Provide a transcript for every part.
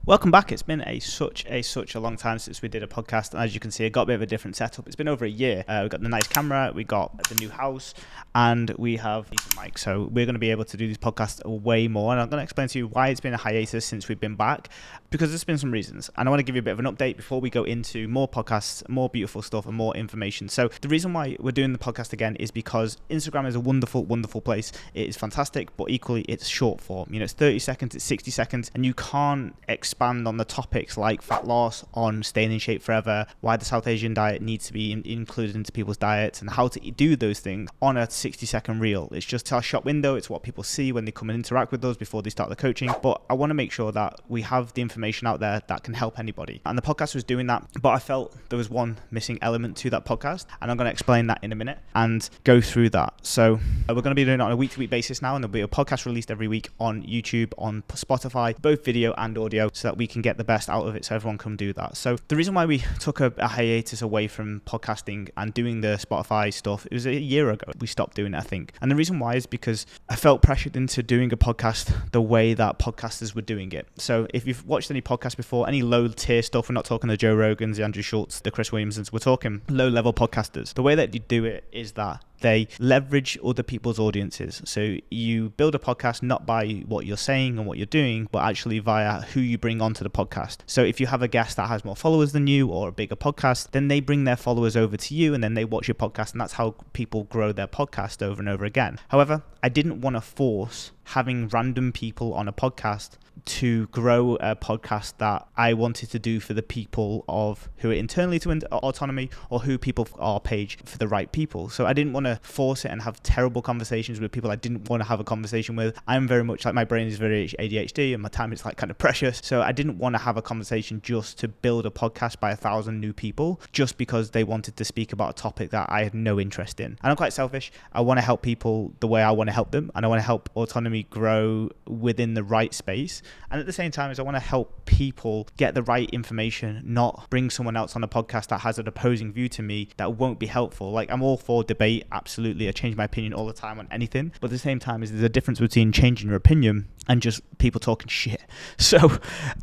Welcome back. It's been such a long time since we did a podcast, and as you can see, I got a bit of a different setup. It's been over a year. We've got the nice camera, we got the new house, and we have decent mic. So we're going to be able to do these podcasts way more, and I'm going to explain to you why it's been a hiatus since we've been back, because there's been some reasons. And I want to give you a bit of an update before we go into more podcasts, more beautiful stuff, and more information. So the reason why we're doing the podcast again is because Instagram is a wonderful place. It is fantastic, but equally it's short form. You know, it's 30 seconds, it's 60 seconds, and you can't expand on the topics like fat loss, on staying in shape forever, why the South Asian diet needs to be included into people's diets, and how to do those things on a 60-second reel. It's just our shop window. It's what people see when they come and interact with us before they start the coaching. But I want to make sure that we have the information out there that can help anybody. And the podcast was doing that, but I felt there was one missing element to that podcast, and I'm going to explain that in a minute and go through that. So we're going to be doing it on a week-to-week basis now, and there'll be a podcast released every week on YouTube, on Spotify, both video and audio, so that we can get the best out of it so everyone can do that. So the reason why we took a hiatus away from podcasting and doing the Spotify stuff, it was a year ago we stopped doing it, I think. And the reason why is because I felt pressured into doing a podcast the way that podcasters were doing it. So if you've watched any podcasts before, any low tier stuff, we're not talking the Joe Rogans, the Andrew Schultz, the Chris Williamsons, we're talking low level podcasters. The way that you do it is that they leverage other people's audiences. So you build a podcast not by what you're saying and what you're doing, but actually via who you bring onto the podcast. So if you have a guest that has more followers than you or a bigger podcast, then they bring their followers over to you and then they watch your podcast, and that's how people grow their podcast over and over again. However, I didn't want to force having random people on a podcast to grow a podcast that I wanted to do for the people of who are internally to Autonomy, or who people our page for the right people. So I didn't want to force it and have terrible conversations with people I didn't want to have a conversation with. I'm very much like, my brain is very ADHD and my time is like kind of precious. So I didn't want to have a conversation just to build a podcast by 1,000 new people just because they wanted to speak about a topic that I had no interest in. And I'm quite selfish. I want to help people the way I want to help them, and I want to help Autonomy grow within the right space. And at the same time, I want to help people get the right information, not bring someone else on a podcast that has an opposing view to me that won't be helpful. Like, I'm all for debate, absolutely. I change my opinion all the time on anything. But at the same time, there's a difference between changing your opinion and just people talking shit. So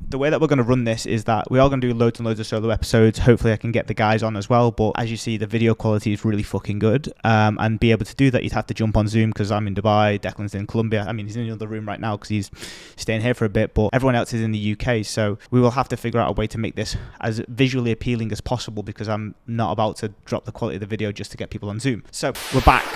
the way that we're going to run this is that we are going to do loads and loads of solo episodes. Hopefully I can get the guys on as well. But as you see, the video quality is really fucking good. And be able to do that, you'd have to jump on Zoom because I'm in Dubai, Declan's in Colombia. I mean, he's in the other room right now because he's staying here for a bit, but everyone else is in the UK. So we will have to figure out a way to make this as visually appealing as possible, because I'm not about to drop the quality of the video just to get people on Zoom. So we're back,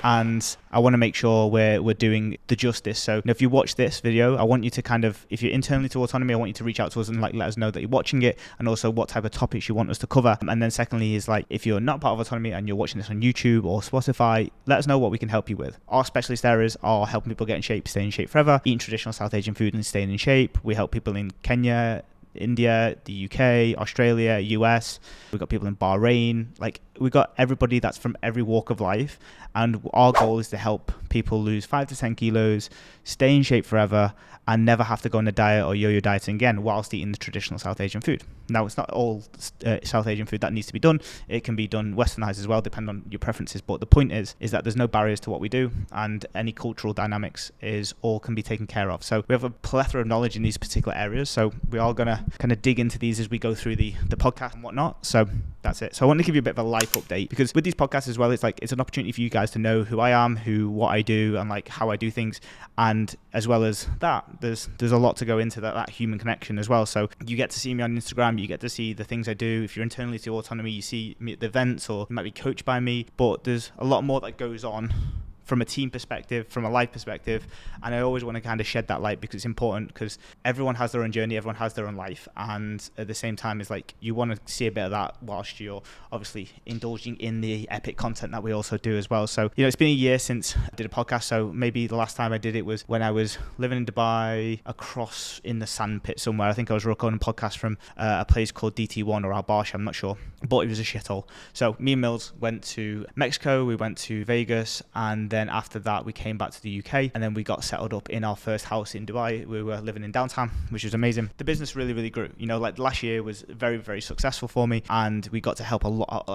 and I want to make sure we're doing the justice. So if you watch this video, I want you to kind of, if you're internally to Autonomy, I want you to reach out to us and like let us know that you're watching it, and also what type of topics you want us to cover. And then secondly is, like, if you're not part of Autonomy and you're watching this on YouTube or Spotify, let us know what we can help you with. Our specialist areas are helping people get in shape, stay in shape forever, eating traditional South Asian food and staying in shape. We help people in Kenya, India, the UK, Australia, US. We've got people in Bahrain. Like, we've got everybody that's from every walk of life, and our goal is to help people lose 5 to 10 kilos, stay in shape forever, and never have to go on a diet or yo-yo dieting again whilst eating the traditional South Asian food. Now, it's not all South Asian food that needs to be done. It can be done westernized as well, depending on your preferences. But the point is that there's no barriers to what we do, and any cultural dynamics is all can be taken care of. So we have a plethora of knowledge in these particular areas. So we are going to kind of dig into these as we go through the podcast and whatnot. So that's it. So I want to give you a bit of a life update, because with these podcasts as well, it's like, it's an opportunity for you guys to know who I am, what I do, and like how I do things. And as well as that, there's a lot to go into that human connection as well. So you get to see me on Instagram, you get to see the things I do. If you're internally to Autonomy, you see me at the events, or you might be coached by me, but there's a lot more that goes on from a team perspective, from a life perspective. And I always want to kind of shed that light, because it's important, because everyone has their own journey, everyone has their own life. And at the same time, it's like, you want to see a bit of that whilst you're obviously indulging in the epic content that we also do as well. So, you know, it's been a year since I did a podcast. So maybe the last time I did it was when I was living in Dubai, across in the sandpit somewhere. I think I was recording a podcast from a place called DT1 or Al Barsha, I'm not sure, but it was a shithole. So me and Mills went to Mexico, we went to Vegas, and then after that we came back to the UK, and then we got settled up in our first house in Dubai. We were living in downtown, which was amazing. The business really grew. You know, like last year was very successful for me, and we got to help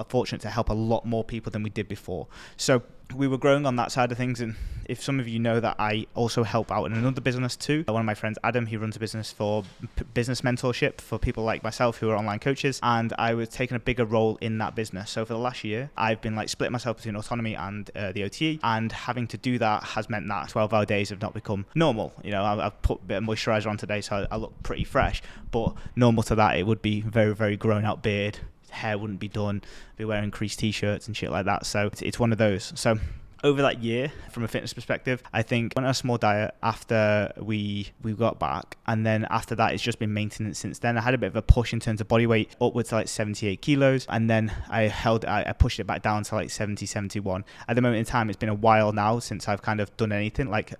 fortunate to help a lot more people than we did before. So we were growing on that side of things. And if some of you know that I also help out in another business too. One of my friends, Adam, he runs a business for business mentorship for people like myself who are online coaches, and I was taking a bigger role in that business. So for the last year, I've been like splitting myself between Autonomy and the OTE, and having to do that has meant that 12-hour days have not become normal. You know, I've put a bit of moisturizer on today, so I look pretty fresh, but normal to that, it would be very, very grown out beard, hair wouldn't be done, be wearing creased t-shirts and shit like that. So it's one of those. So over that year, from a fitness perspective, I think I went on a small diet after we got back, and then after that, it's just been maintenance since then. I had a bit of a push in terms of body weight upwards to like 78 kilos, and then I pushed it back down to like 70, 71. At the moment in time, it's been a while now since I've kind of done anything like...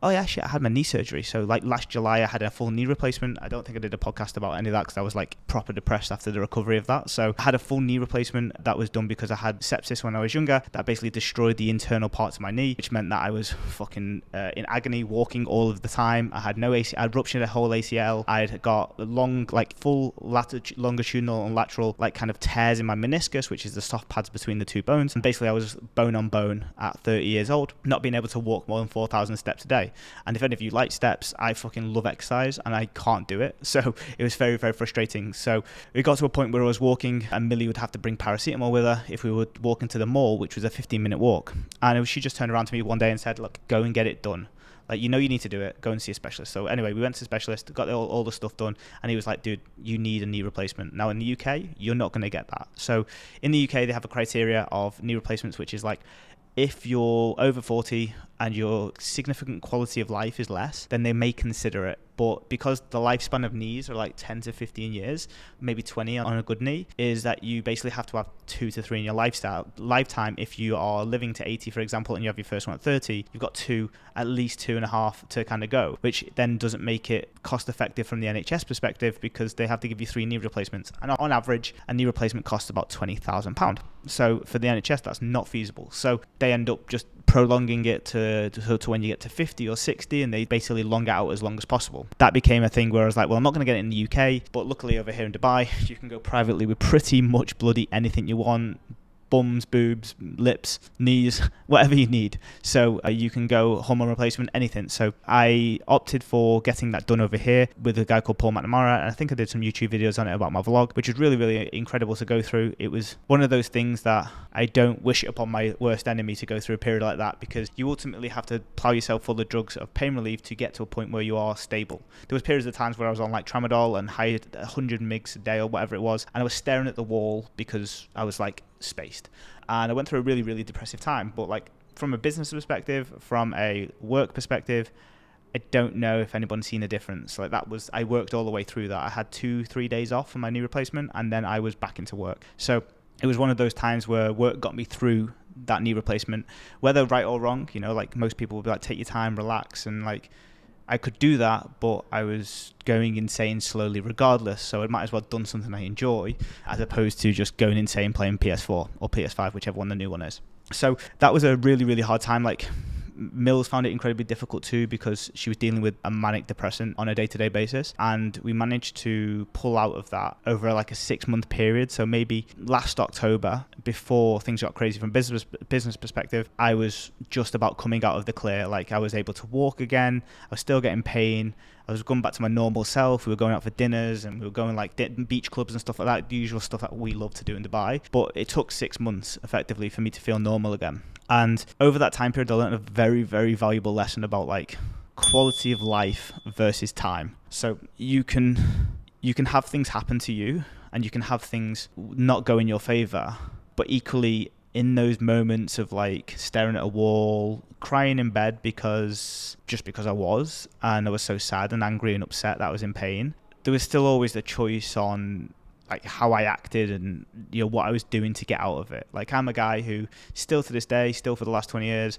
Oh yeah, shit, I had my knee surgery. So like last July, I had a full knee replacement. I don't think I did a podcast about any of that because I was like proper depressed after the recovery of that. So I had a full knee replacement that was done because I had sepsis when I was younger. That basically destroyed the internal parts of my knee, which meant that I was fucking in agony walking all of the time. I had no AC. I'd ruptured a whole ACL. I'd got long, like full longitudinal and lateral, like kind of tears in my meniscus, which is the soft pads between the two bones. And basically I was bone on bone at 30 years old, not being able to walk more than 4,000 steps a day. And if any of you like steps, I fucking love exercise and I can't do it. So it was very, very frustrating. So we got to a point where I was walking and Millie would have to bring paracetamol with her if we were walking to the mall, which was a 15-minute walk. And she just turned around to me one day and said, look, go and get it done. Like, you know you need to do it. Go and see a specialist. So anyway, we went to a specialist, got all the stuff done. And he was like, dude, you need a knee replacement. Now, in the UK, you're not going to get that. So in the UK, they have a criteria of knee replacements, which is like, if you're over 40 and your significant quality of life is less, then they may consider it. But because the lifespan of knees are like 10 to 15 years, maybe 20 on a good knee, is that you basically have to have 2 to 3 in your lifetime. If you are living to 80, for example, and you have your first one at 30, you've got at least 2.5 to kind of go, which then doesn't make it cost effective from the NHS perspective because they have to give you 3 knee replacements. And on average, a knee replacement costs about £20,000. So for the NHS, that's not feasible. So they end up just prolonging it to when you get to 50 or 60, and they basically long it out as long as possible. That became a thing where I was like, well, I'm not going to get it in the UK, but luckily over here in Dubai, you can go privately with pretty much bloody anything you want. Bums, boobs, lips, knees, whatever you need. So you can go hormone replacement, anything. So I opted for getting that done over here with a guy called Paul McNamara. And I think I did some YouTube videos on it about my vlog, which was really, really incredible to go through. It was one of those things that I don't wish it upon my worst enemy to go through a period like that, because you ultimately have to plow yourself full of drugs of pain relief to get to a point where you are stable. There was periods of times where I was on like tramadol and high 100 mgs a day or whatever it was, and I was staring at the wall because I was like spaced, and I went through a really, really depressive time. But like from a business perspective, from a work perspective, I don't know if anyone's seen a difference. Like I worked all the way through that. I had 2-3 days off for my knee replacement, and then I was back into work. So it was one of those times where work got me through that knee replacement, whether right or wrong. You know, like most people would be like, take your time, relax, and like I could do that, but I was going insane slowly regardless, so I might as well have done something I enjoy as opposed to just going insane playing PS4 or PS5, whichever one the new one is. So that was a really, really hard time. Like Mills found it incredibly difficult too, because she was dealing with a manic depressant on a day-to-day basis, and we managed to pull out of that over like a 6-month period. So maybe last October, before things got crazy from business perspective, I was just about coming out of the clear. Like I was able to walk again, I was still getting pain, I was going back to my normal self. We were going out for dinners and we were going like beach clubs and stuff like that, the usual stuff that we love to do in Dubai. But it took 6 months effectively for me to feel normal again. And over that time period, I learned a very, very valuable lesson about like quality of life versus time. So you can have things happen to you, and you can have things not go in your favor, but equally in those moments of like staring at a wall, crying in bed because I was so sad and angry and upset that I was in pain, there was still always the choice on like how I acted and, you know, what I was doing to get out of it. Like I'm a guy who still to this day, still for the last 20 years,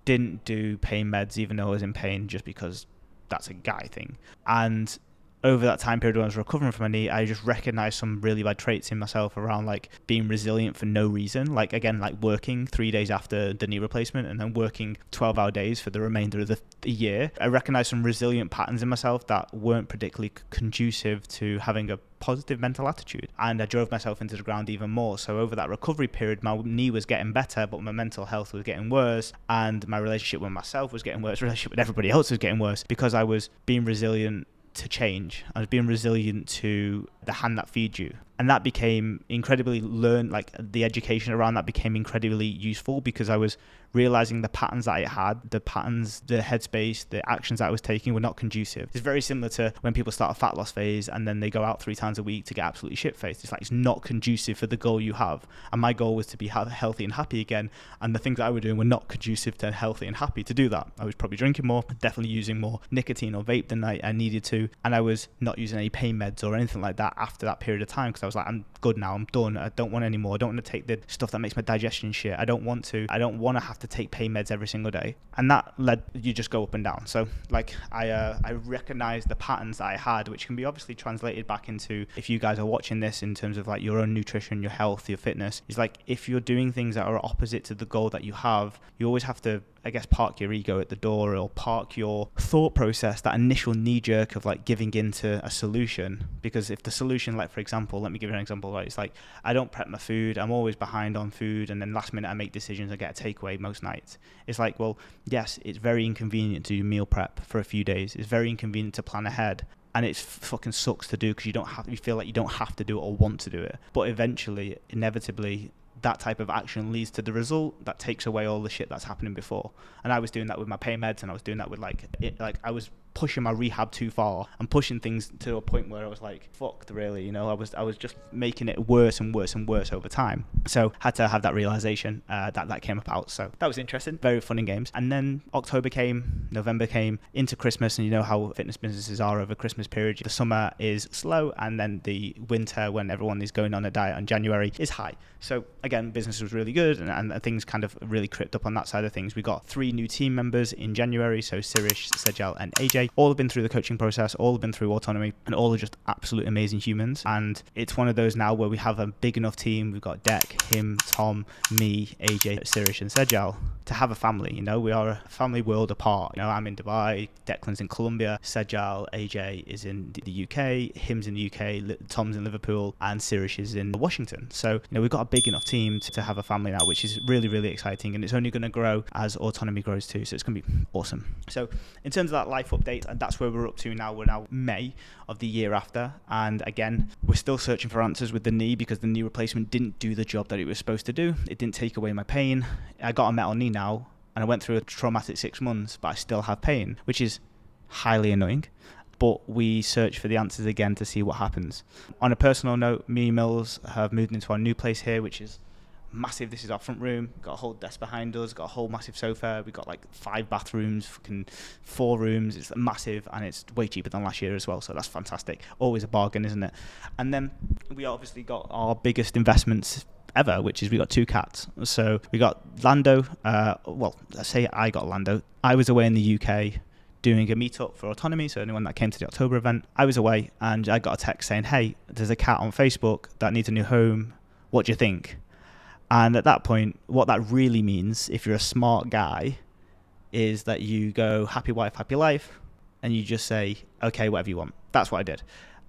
didn't do pain meds even though I was in pain, just because that's a guy thing. And over that time period when I was recovering from my knee, I just recognized some really bad traits in myself around like being resilient for no reason. Like again, like working 3 days after the knee replacement and then working 12-hour days for the remainder of the year. I recognized some resilient patterns in myself that weren't particularly conducive to having a positive mental attitude, and I drove myself into the ground even more. So over that recovery period, my knee was getting better, but my mental health was getting worse, and my relationship with myself was getting worse, relationship with everybody else was getting worse, because I was being resilient to change. I was being resilient to the hand that feeds you. And that became incredibly like the education around that became incredibly useful, because I was realizing the patterns that I had, the patterns, the headspace, the actions that I was taking were not conducive. It's very similar to when people start a fat loss phase and then they go out 3 times a week to get absolutely shit-faced. It's like, it's not conducive for the goal you have. And my goal was to be healthy and happy again. And the things that I was doing were not conducive to healthy and happy. To do that, I was probably drinking more, definitely using more nicotine or vape than I needed to. And I was not using any pain meds or anything like that after that period of time, because I was like, I'm good now, I'm done, I don't want any more. I don't want to take the stuff that makes my digestion shit. I don't want to have to take pain meds every single day. And that led you just go up and down. So like I recognized the patterns that I had, which can be obviously translated back into, if you guys are watching this in terms of like your own nutrition, your health, your fitness, is like, if you're doing things that are opposite to the goal that you have, you always have to, I guess, park your ego at the door, or park your thought process, that initial knee jerk of like giving into a solution. Because if the solution, like for example, let me give you an example, right? It's like, I don't prep my food, I'm always behind on food, and then last minute I make decisions, I get a takeaway most nights. It's like, well, yes, it's very inconvenient to do meal prep for a few days. It's very inconvenient to plan ahead. And it fucking sucks to do, because you feel like you don't have to do it or want to do it. But eventually, inevitably, that type of action leads to the result that takes away all the shit that's happening before. And I was doing that with my pain meds, and I was doing that with I was pushing my rehab too far and pushing things to a point where I was like, fucked, really, you know. I was just making it worse and worse and worse over time. So had to have that realization that came about. So that was interesting, very fun and games. And then October came, November came, into Christmas, and you know how fitness businesses are over Christmas period. The summer is slow, and then the winter, when everyone is going on a diet, on January, is high. So again, business was really good, and things kind of really crept up on that side of things. We got 3 new team members in January, so Sirish, Sejal and AJ. All have been through the coaching process, all have been through Autonomy, and all are just absolute amazing humans. And it's one of those now where we have a big enough team. We've got Deck, him, Tom, me, AJ, Sirish and Sejal, to have a family. You know, we are a family world apart. You know, I'm in Dubai, Declan's in Colombia, Sejal, AJ is in the UK, him's in the UK, Tom's in Liverpool, and Sirish is in Washington. So, you know, we've got a big enough team to have a family now, which is really, really exciting, and it's only going to grow as Autonomy grows too. So it's going to be awesome. So in terms of that life update, and that's where we're up to now. We're now May of the year after, and again, we're still searching for answers with the knee, because the knee replacement didn't do the job that it was supposed to do. It didn't take away my pain. I got a metal knee now, and I went through a traumatic 6 months, but I still have pain, which is highly annoying. But we search for the answers again to see what happens. On a personal note, me and Mills have moved into our new place here, which is massive. This is our front room. Got a whole desk behind us, got a whole massive sofa. We got like 5 bathrooms, fucking 4 rooms. It's massive, and it's way cheaper than last year as well, so that's fantastic. Always a bargain, isn't it? And then we obviously got our biggest investments ever, which is we got 2 cats. So we got Lando. Well, let's say I got Lando. I was away in the UK doing a meetup for Autonomy, so anyone that came to the October event, I was away, and I got a text saying, hey, there's a cat on Facebook that needs a new home. What do you think? And at that point, what that really means, if you're a smart guy, is that you go, happy wife, happy life, and you just say, okay, whatever you want. That's what I did.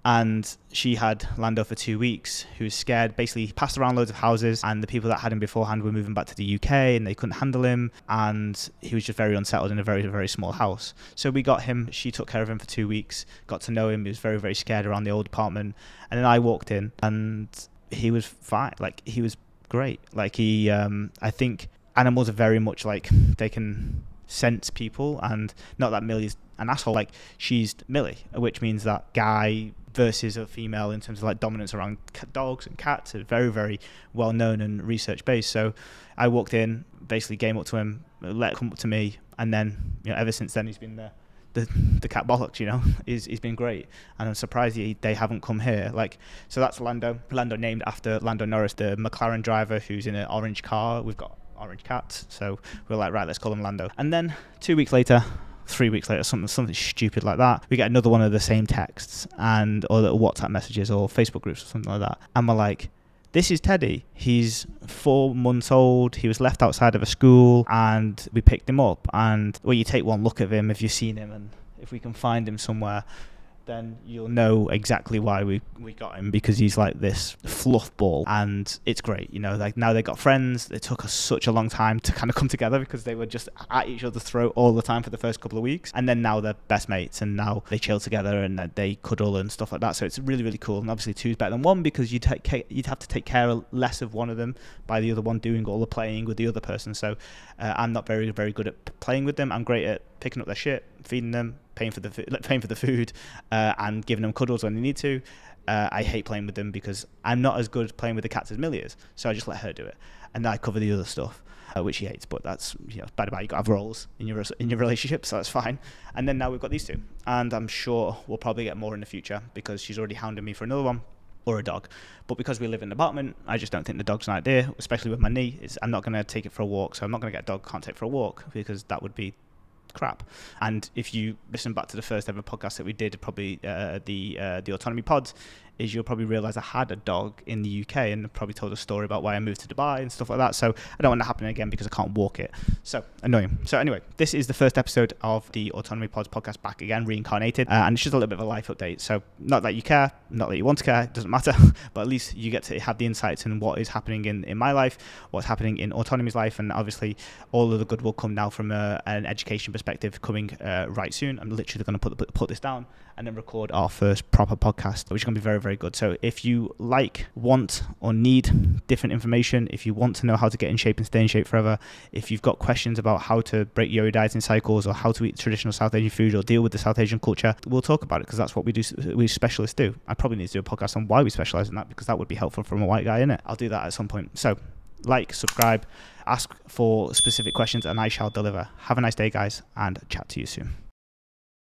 And she had Lando for 2 weeks, who was scared, basically passed around loads of houses, and the people that had him beforehand were moving back to the UK, and they couldn't handle him, and he was just very unsettled in a very, very small house. So we got him, she took care of him for 2 weeks, got to know him. He was very, very scared around the old apartment, and then I walked in, and he was fine. Like, he was great. Like, he I think animals are very much like, they can sense people, and not that Millie's an asshole, like, she's Millie, which means that guy versus a female in terms of like dominance around dogs and cats are very, very well known and research based. So I walked in, basically came up to him, let him come up to me, and then, you know, ever since then he's been the cat bollocks, you know. He's been great, and I'm surprised they haven't come here. Like, so that's Lando named after Lando Norris, the McLaren driver who's in an orange car. We've got orange cats, so we're like, right, let's call him Lando. And then 2 weeks later, 3 weeks later, something stupid like that, we get another one of the same texts or little WhatsApp messages or Facebook groups or something like that. And we're like, this is Teddy. He's 4 months old. He was left outside of a school and we picked him up. And well, you take one look at him if you've seen him, and if we can find him somewhere, then you'll know exactly why we got him, because he's like this fluff ball, and it's great. Like now they got friends. It took us such a long time to kind of come together because they were just at each other's throat all the time for the first couple of weeks, and then now they're best mates, and now they chill together and they cuddle and stuff like that. So it's really, really cool. And obviously 2 is better than 1 because you'd have to take care less of one of them by the other one doing all the playing with the other person. So I'm not very, very good at playing with them. I'm great at picking up their shit, feeding them, paying for the food, and giving them cuddles when they need to. I hate playing with them because I'm not as good playing with the cats as Millie is, so I just let her do it, and I cover the other stuff, which she hates. But that's bad about it. You got to have roles in your relationship, so that's fine. And then now we've got these 2, and I'm sure we'll probably get more in the future because she's already hounding me for another one or a dog. But because we live in an apartment, I just don't think the dog's an idea, especially with my knee. I'm not going to take it for a walk, so I'm not going to get a dog can't take for a walk because that would be crap. And if you listen back to the first ever podcast that we did, probably the Autonomy pods, is you'll probably realize I had a dog in the UK and probably told a story about why I moved to Dubai and stuff like that. So I don't want that happening again because I can't walk it. So annoying. So anyway, this is the first episode of the Autonomy Pods podcast, back again, reincarnated, and it's just a little bit of a life update. So not that you care, not that you want to care, it doesn't matter, but at least you get to have the insights in what is happening in my life, what's happening in Autonomy's life, and obviously all of the good will come now from an education perspective coming right soon. I'm literally going to put this down and then record our first proper podcast, which is going to be very, very good. So if you want or need different information, if you want to know how to get in shape and stay in shape forever, if you've got questions about how to break yo-yo dieting cycles or how to eat traditional South Asian food or deal with the South Asian culture, we'll talk about it because that's what we specialists do. I probably need to do a podcast on why we specialize in that because that would be helpful from a white guy, innit? I'll do that at some point. So subscribe, ask for specific questions, and I shall deliver. Have a nice day, guys, and chat to you soon.